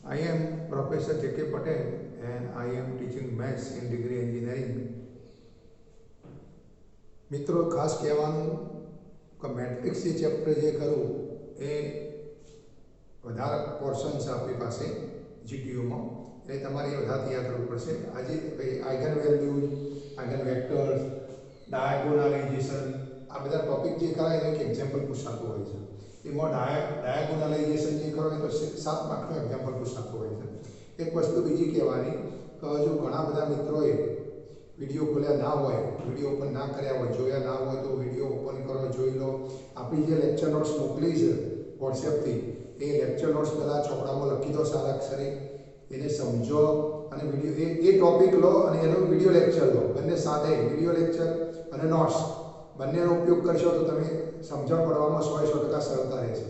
I am Professor K.K. Patel and I am teaching maths in degree engineering. મિત્રો ખાસ કહેવાનું કે matrix જે ચેપ્ટર જે કરું એ વધારે પોર્શન છે આપણી પાસે જીટીયુમાં એટલે તમારે એ વધારે યાદ કરવું પડશે. આજે આઇગન વેલ્યુઝ, આઇગન વેક્ટર્સ, ડાયગોનાલાઇઝેશન આ બધા ટોપિક જે કરાય એનું એક એક્ઝામ્પલ પૂછાતું હોય છે. એમાં ડાયગોનાલાઇઝેશન જે કરો તો 7 માર્કનું એક્ઝામ્પલ પૂછાતું હોય છે. એક વસ્તુ બીજી કહેવાની કે હજુ ઘણા બધા મિત્રોએ વિડીયો ખોલ્યા ના હોય, વિડીયો ઓપન ના કર્યા હોય, જોયા ના હોય તો વિડીયો ઓપન કરો, જોઈ લો. આપણી જે લેક્ચર નોટ્સ મોકલી છે વોટ્સએપથી એ લેક્ચર નોટ્સ બધા ચોપડામાં લખી દો સારા અક્ષરે, એને સમજો અને વિડીયો એ ટોપિક લો અને એનો વિડીયો લેક્ચર લો. બંને સાથે વિડીયો લેક્ચર અને નોટ્સ બંનેનો ઉપયોગ કરશો તો તમે સમજણ પડવામાં 100% સરળતા રહેશે.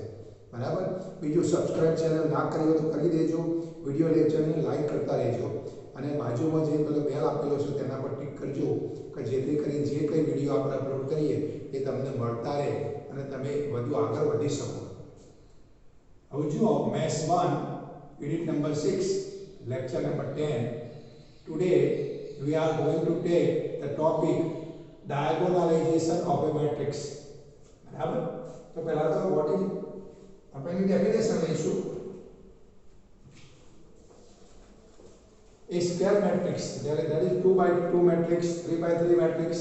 બરાબર. બીજું, સબસ્ક્રાઇબ ચેનલ ના કરી હોય તો કરી દેજો, વિડીયો લેક્ચરને લાઈક કરતા રહેજો અને બાજુમાં જે પેલો બેલ આપેલો છે તેના પર ટિક કરજો કે જેથી કરીને જે કંઈ વિડીયો આપણે અપલોડ કરીએ એ તમને મળતા રહે અને તમે વધુ આગળ વધી શકો. હવે જુઓ, maths 1 unit number 6 lecture number 10. Today we are going to take the topic diagonalization of a matrix. બરાબર. તો પહેલા તો what is આપણે ડેફિનેશન લઈશું. A square matrix, that is 2 by 2 matrix, 3 by 3 matrix.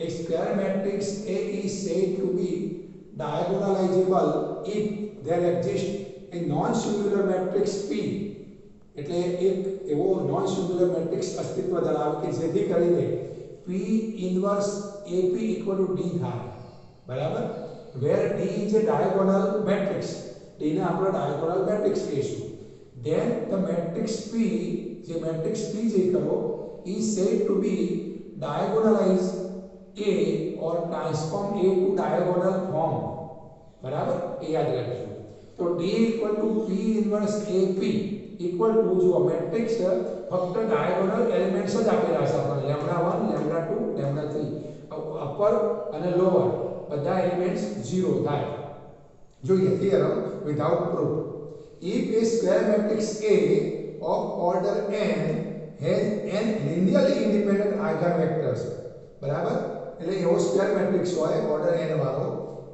A square matrix A is said to be diagonalizable if there exists a non-singular matrix P. એટલે એક એવો non singular matrix અસ્તિત્વ ધરાવે કે જેથી કરીને P inverse AP equal to D થાય. બરાબર. where D is a diagonal matrix, D ને આપણે diagonal matrix કહીશું. then the matrix P, જે મેટ્રિક્સ P જે કરો is said to be diagonalize A or transform A to diagonal form. બરાબર. એ યાદ રાખજો. તો D equal to P inverse AP equal to જો મેટ્રિક્સ ફક્ત ડાયગોનલ એલિમેન્ટ્સ જ આપેલા છે આપણે લેમ્ડા 1 લેમ્ડા 2 લેમ્ડા 3 અપર અને લોઅર બધા એલિમેન્ટ્સ 0 થાય. જોઈએ theorem without proof. if a square matrix A of order n has n linearly independent eigenvectors. બરાબર. એટલે એવો સ્ક્વેર મેટ્રિક્સ હોય ઓર્ડર n વાળો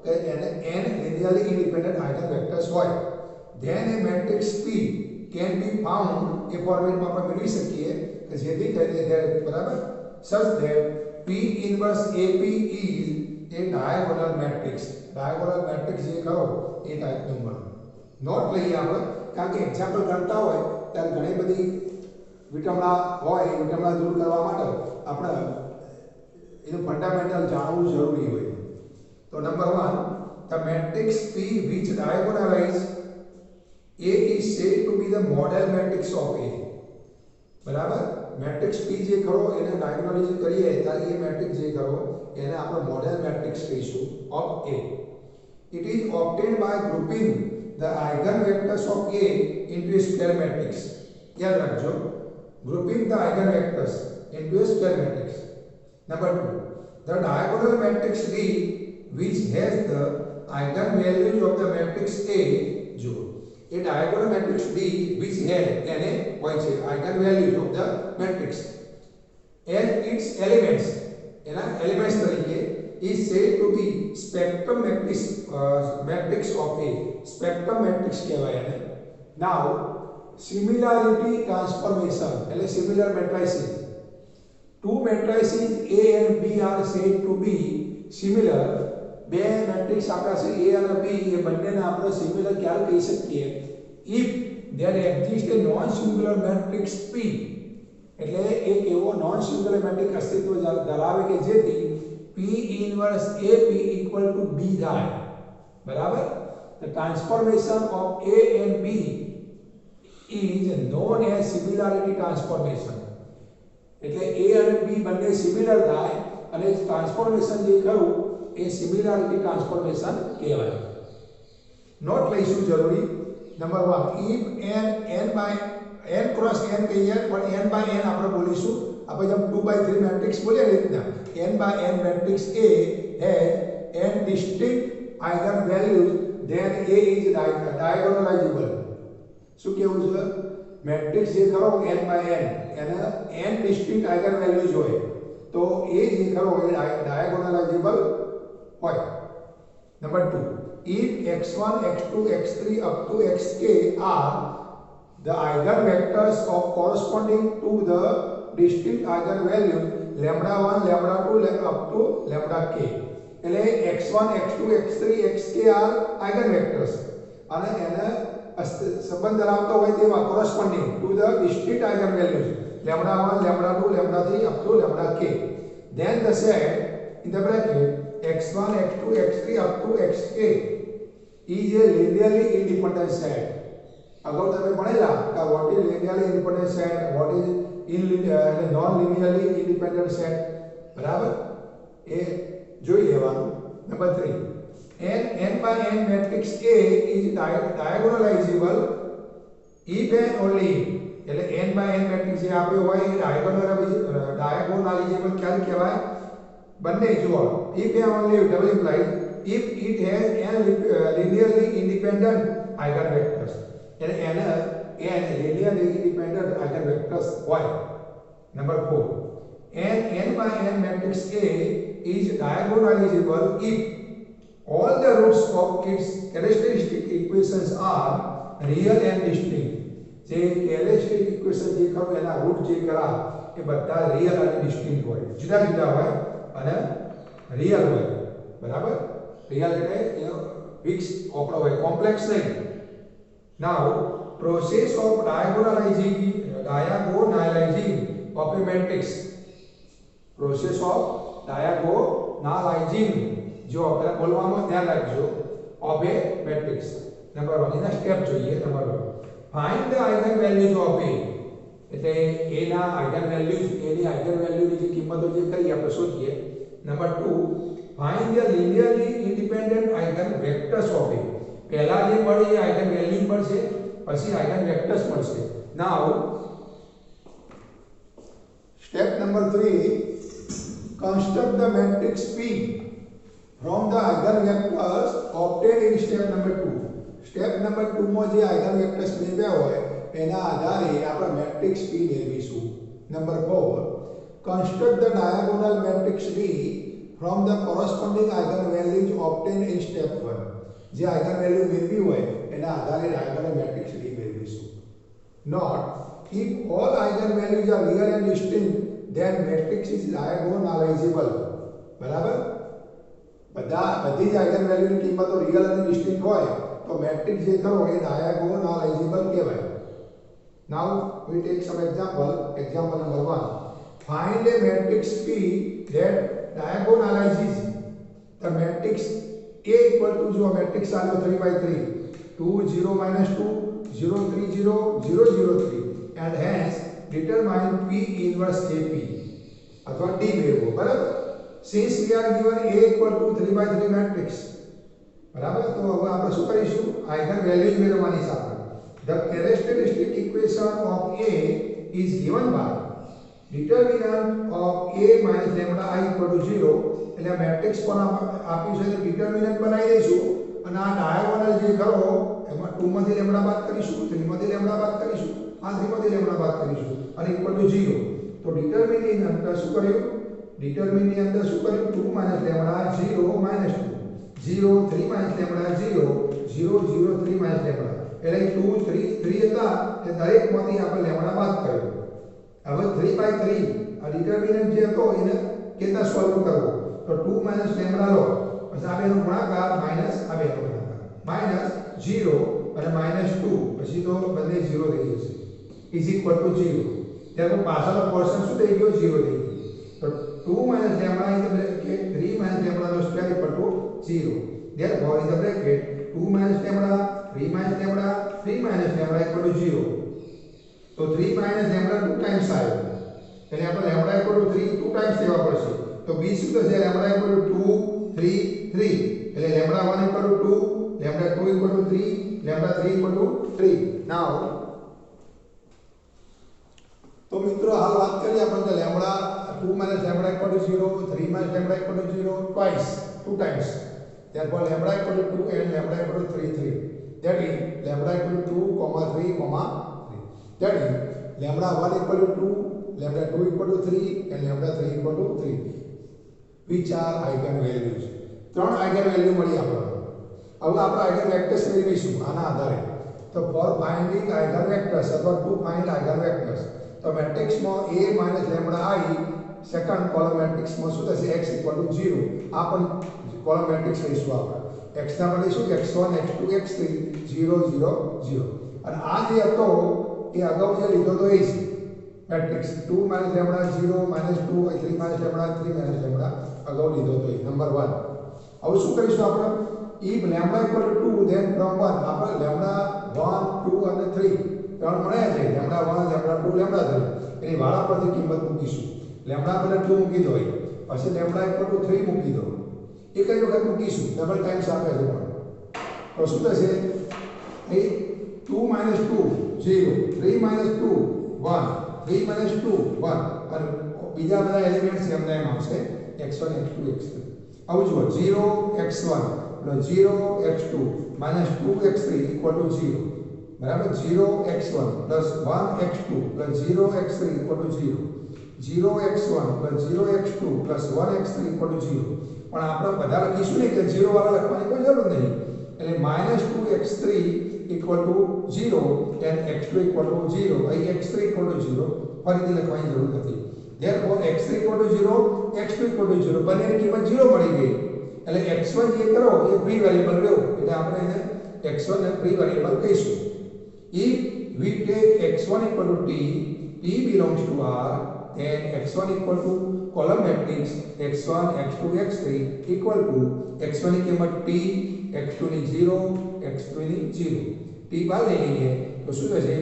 કે એને n linearly independent eigenvectors હોય, then a matrix P can be found, એ ફોર્મેટમાં આપણે મેળવી શકીએ કે જેથી કરીને બરાબર such that P inverse AP is a diagonal matrix. diagonal matrix જે કરો એ ટાઈપનું મળે. નોટ લઈએ આપણે કારણ કે એક્ઝામ્પલ ગણતા હોય ત્યારે ઘણી બધી વિટમણા હોય, વિટમણા દૂર કરવા માટે આપણે એનું ફંડામેન્ટલ જાણવું જરૂરી હોય. તો number 1, the matrix P which diagonalize A is said to be the model matrix of A. બરાબર. મેટ્રિક્સ P જે કરો એને ડાયગોનલાઇઝ કરીએ ત્યારે એ મેટ્રિક્સ જે કરો એને આપણે મોડેલ મેટ્રિક્સ કહીશું of A. It is obtained by grouping the eigenvectors of A into a square matrix. યાદ રાખજો, grouping the eigenvectors into a square matrix. Number 2, the diagonal matrix D which has the eigenvalues of the matrix A. જો a diagonal matrix D which has એને હોય છે eigenvalues of the matrix and its elements, એના elements તરીકે is said to be spectrum matrix, matrix of A. spectrum matrix કહેવાય એને. now similarity transformation એટલે similar matrices, two matrices A and B are said to be similar. બે matrix આપ્યા છે A અને B, એ બંનેને આપણે સિમિલર ક્યારે કહી શકીએ if there exists a non singular matrix P. એટલે એક એવો નોન સિંગ્યુલર મેટ્રિક્સ અસ્તિત્વ ધરાવે કે જેથી P inverse AP equal to D થાય. બરાબર. the transformation of A and B is known as similarity transformation. એટલે A અને B બંને સિમિલર થાય અને ટ્રાન્સફોર્મેશન જે કરું એ સિમિલારિટી ટ્રાન્સફોર્મેશન કહેવાય. નોટ લઈશું જરૂરી. Number 1, if n by n cross n કહીએ પણ n by n આપણે બોલીશું. આપણે જેમ 2 by 3 મેટ્રિક્સ બોલીએ એ રીતના n by n matrix A has n distinct eigenvalues, then A is diagonalizable. શું કેવું છે મેટ્રિક્સ જે ખરો n બાય n એને n ડિસ્ટિંક્ટ આઇગન વેલ્યુઝ હોય તો એ જે ખરો એ ડાયગોનલાઇઝેબલ હોય. Number 2, if x1 x2 x3 up to xk are the eigenvectors of corresponding to the distinct eigenvalue lambda 1 lambda 2 up to lambda k. એટલે x1 x2 x3 xk are eigenvectors અને એને સંબંધ ધરાવતો હોય તેવા corresponding to the distinct eigenvalues lambda 1 lambda 2 lambda 3 up to lambda k. Then the set in the bracket x1 x2 x3 up to xk is a linearly independent set. અગાઉ તમે ભણેલા કે what is linearly independent set, what is non linearly independent set, બરાબર એ જોઈ લેવાનું. Number 3, n by n matrix A is diagonalizable if and only એટલે n by n matrix જે આપ્યો હોય એ diagonalizable ક્યારે કહેવાય બંને જુઓ if and only double implies if it has n linearly independent eigenvectors એટલે n linearly independent eigenvectors હોય. Number 4, n by n matrix A is diagonalizable if all the roots of its characteristic equations are real and distinct. જે characteristic equation જે ખરો એના route જે ખરા એ બધા real અને distinct હોય, જુદા જુદા હોય અને real હોય. બરાબર real એટલે એનો ફિક્સ ઓપડો હોય, કોમ્પ્લેક્સ નહીં. Now process of diagonalizing of a matrix, process of diagonalizing जो આપણે બોલવામાં ધ્યાન રાખજો of a matrix. નંબર 1 એના સ્ટેપ જોઈએ. Number 1, find the eigen values of A એટલે A ના eigen values, A ની eigen value ની જે કિંમતો જે કરી આપણે શોધીએ. Number 2, find the linearly independent eigen vectors of A. પહેલા જે મળે એ eigen value મળશે, પછી eigen vectors મળશે. Now step number 3, construct the matrix P from the eigenvectors obtained in step number 2. Step number 2 માં જે eigenvectors મેળવ્યા હોય એના આધારે આપણે મેટ્રિક્સ P મેળવીશું. Number 4, construct the diagonal matrix B from the corresponding eigenvalues obtained in step 1. જે eigenvalue મેળવી હોય એના આધારે diagonal matrix B મેળવીશું. Note, if all eigenvalues are real and distinct then matrix is diagonalizable. બરાબર બધી જ આઇગન વેલ્યુની કિંમતો રિયલ અને ડિસ્ટિંક્ટ હોય તો મેટ્રિક્સ જે ખરો એ ડાયગોનલાઇઝેબલ કહેવાય. Now we take some example. Example number 1, find a matrix P that diagonalizes the matrix A equal to જો મેટ્રિક્સ આવ્યો 3 by 3 2 0 minus 2 0 3 0 0 0 3 and hence determine P inverse AP અથવા D મેળવો. બરાબર since we are given A equal to 3 by 3 matrix, બરાબર તો હવે આપણે શું કરીશું આઇગન વેલ્યુઝ મેળવવાની છે. આપણે the characteristic equation of A is given by determinant of A minus lambda I equal to 0 એટલે મેટ્રિક્સ પણ આપ્યું છે એટલે ડિટર્મિનન્ટ બનાવી દઈશું અને આ ડાયગોનલ જે ખરો એમાં 2 માંથી લેમ્બડા બાદ કરીશું, 3 માંથી લેમ્બડા બાદ કરીશું, આ 3 માંથી લેમ્બડા બાદ કરીશું અને ઇક્વલ ટુ 0. તો ડિટર્મિનન્ટ અંદર શું કર્યું डिटरमिन ની અંદર શું કર્યું 2 - લેમ્બડા 0 - 2 0 3 - લેમ્બડા 0 0 0 3 - લેમ્બડા એટલે 2 3 3 હતા એ દરેકમાંથી આપણે લેમ્બડા બાદ કર્યો. હવે 3/3 આ ડિટરમિનન્ટ જે હતો એને કેતા સોલ્વ કરવો તો 2 - લેમ્બડા લો પછી આ બેનો ગુણાકાર માઈનસ આ બેનો ગુણાકાર માઈનસ 0 અને -2 પછી તો બંને 0 થઈ જશે ઇઝ ઇક્વલ ટુ 0. ત્યારબાદ પાછળનો પોર્શન શું થઈ ગયો 0 થઈ ગયો. So 2 minus lambda in the bracket 3 minus lambda no square equal to 0. Therefore in the bracket 2 minus lambda 3 minus lambda 3 minus lambda equal to 0. So 3 minus lambda 2 times આવ્યો એટલે આપણે lambda equal to 3 2 times લેવા પડશે તો b શું થશે lambda equal to 2 3 3 એટલે lambda 1 equal to 2 lambda 2 equal to 3 lambda 3 equal to 3. Now તો મિત્રો હાલ વાત કરીએ આપણે કે lambda 2 minus lambda equal to 0, 3 minus lambda equal to 0 twice, 2 times. Therefore lambda equal to 2 and lambda equal to 3 3. That is lambda equal to 2, 3, That is lambda 1 equal to 2, lambda 2 equal to 3 and lambda 3 equal to 3. Which are eigenvalues? ત્રણ eigenvalue મળી આપણને. હવે આપણે eigenvectors મેળવીશું આના આધારે. તો for finding eigenvectors અથવા to find eigenvectors તો મેટ્રિક્સમાં A minus lambda I second column મેટ્રિક્સમાં શું થશે x equal to 0. આ પણ કોલમ મેટ્રિક્સ લઈશું આપણે. x ના બદલે શું x1 x2 x3 0 0 0. અને આ જે હતો એ અગાઉ જે લીધો તો એ છે matrix 2 minus lambda 0 minus 2 3 minus lambda 3 minus lambda અગાઉ લીધો તો એ નંબર 1. હવે શું કરીશું આપણે if lambda equal to 2 then from 1 આપણે lambda 1 2 અને 3 ત્રણ મળ્યા છે lambda 1 lambda 2 lambda 3 એની વાળા પરથી કિંમત મૂકીશું. lambda બદલે 2 મૂકી દો પછી lambda equal to 3 મૂકી દો. એક જ વખત મૂકીશું ડબલ ટાઈમ્સ આપે છે પણ તો શું થશે એ 2 minus 2 0 3 minus 2 1 3 minus 2 1 અને બીજા બધા એલિમેન્ટ્સ એમને એમ આવશે x1 x2 x3. આવું જુઓ 0 x1 plus 0 x2 minus 2 x3 equal to 0. બરાબર 0 x1 plus 1 x2 plus 0 x3 equal to 0. 0 x1 plus 0 x2 plus 1 x3 equal to 0. પણ આપણે બધા લખીશું ને કે 0 વાળા લખવાની કોઈ જરૂર નહીં. એટલે -2x3 equal to 0 and x2 equal to 0. અહીં x3 equal to 0 ફરીથી લખવાની જરૂર નથી. therefore x3 equal to 0 x2 equal to 0 બંનેની કિંમત 0 મળી ગઈ. એટલે x1 જે કરો એ ફ્રી વેરિયેબલ રહ્યો એટલે આપણે એને x1 ને ફ્રી વેરિયેબલ કહીશું. if we take x1 equal to t belongs to R then x1 equal to column matrix x1 x2 x3 equal to x1 ની કિંમત t x2 ની 0 x3 ની 0 t બહાર લઈ લઈએ તો શું થશે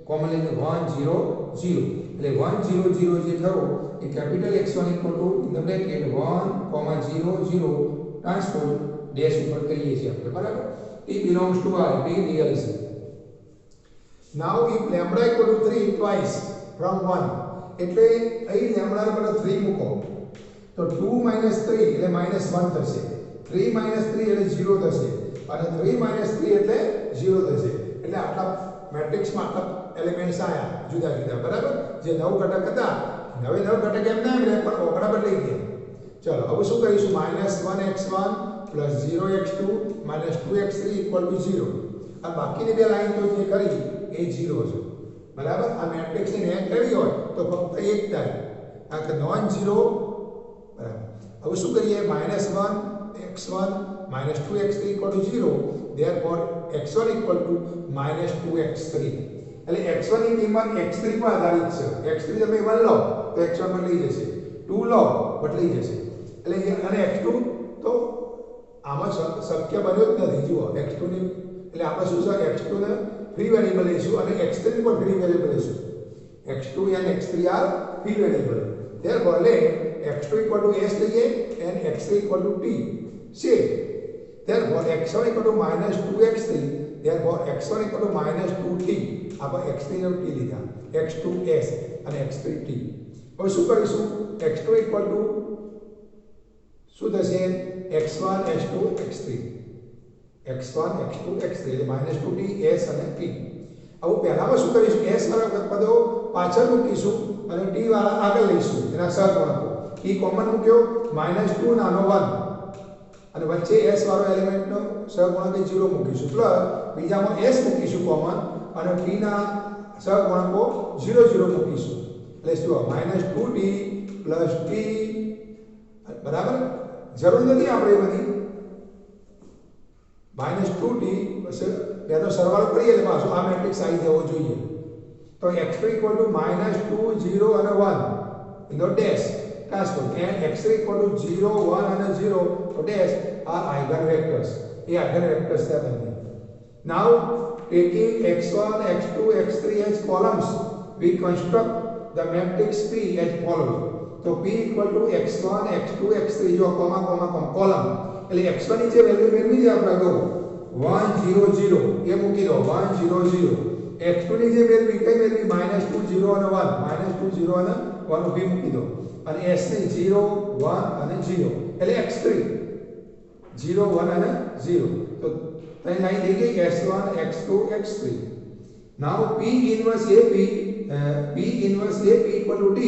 કોમન લઈને 1 0 0 એટલે 1 0 0 જે થયો એ capital x1 equal to in the bracket 1 0 0 transpose dash ઉપર કરીએ છીએ આપણે બરાબર. t belongs to R t real છે. now if lambda equal to 3 twice from 1 એટલે અહીં લેમ્બડા પર 3 મૂકો તો 2 - 3 એટલે -1 થશે 3 - 3 એટલે 0 થશે અને 3 - 3 એટલે 0 થશે. એટલે આટલા મેટ્રિક્સમાં આટલા એલિમેન્ટ્સ આયા જુદા જુદા બરાબર. જે 9 ઘટક હતા નવે 9 ઘટક એમ ના એમ રહે પણ ઓગડા બદલાઈ ગયા. ચલો હવે શું કરીશું -1x1 + 0x2 - 2x3 = 0. આ બાકીની બે લાઈન તો જે કરી એ 0 છે બરાબર. આ મેટ્રિક્સની રેન્ક લેવી હોય તો ફક્ત એક થાય આ કે નોન ઝીરો બરાબર. હવે શું કરીએ -1 x1 - 2x3 = 0. therefore x1 equal to -2x3. એટલે x1 ની કિંમત x3 પર આધારિત છે. x3 તમે 1 લો તો x1 બદલાઈ જશે 2 લો બદલાઈ જશે. એટલે અને x2 તો આમાં શક્ય બન્યો જ નથી. જુઓ x2 ની એટલે આપણે શું છે x2 ને free variable લઈશું અને x3 પર free variable લઈશું. x2 and x3 are free variable. therefore let x2 equal to s લઈએ and x3 equal to t. say therefore x1 equal to -2x3 therefore x1 equal to -2t. આપણે x3 ને t લીધા x2s અને x3t. હવે શું કરીશું x2 equal to શું થશે x1 x2 x3 x1 x2 x3 એટલે -2t s અને t. હવે પહેલામાં શું કરીશું s વાળા પદો પાછળ મૂકીશું અને t વાળા આગળ લઈશું એના સહગુણકો. t કોમન મૂક્યો -2 નાનો 1 અને વચ્ચે s વાળો એલિમેન્ટનો સહગુણક 0 મૂકીશું પ્લસ બીજામાં s મૂકીશું કોમન અને t ના સહગુણકો 0 0 મૂકીશું. એટલે શું -2t + t બરાબર. જરૂર નથી આપણે એ બધી -2t પછી બેનો સરવાળો કરીએ એટલે પાછો આ મેટ્રિક્સ આવી જવો જોઈએ. તો x2 = -2 0 અને 1 in the dash transpose and x3 = 0 1 અને 0 તો ડેશ આ આઇગનવેક્ટર્સ એ આઇગનવેક્ટર્સ છે બંને. now taking x1 x2 x3 as columns we construct the matrix P as follows. તો P = x1 x2 x3 જો કોમા કોલમ એટલે x1 ની જે વેલ્યુ મેળવી છે આપણે અગાઉ 1 0 0 એ મૂકી દો 1 0 0. x2 ની જે મેળવી કઈ મેળવી -2 0 અને 1 -2 0 અને 1 ઉભી મૂકી દો અને s ની 0 1 અને 0 એટલે x3 0 1 અને 0. તો અહીં લાઈન થઈ ગઈ s1 x2 x3. Now P inverse AP equal to D.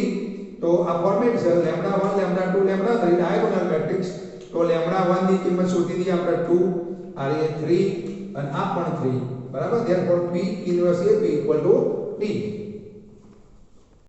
તો આ ફોર્મેટ છે lambda 1 lambda 2 lambda 3 diagonal matrix. તો લેમ્ડા 1 ની કિંમત શોધી દીધી આપણે 2, આ રહી 3 અને આ પણ 3 બરાબર. Therefore P inverse AP equal to D.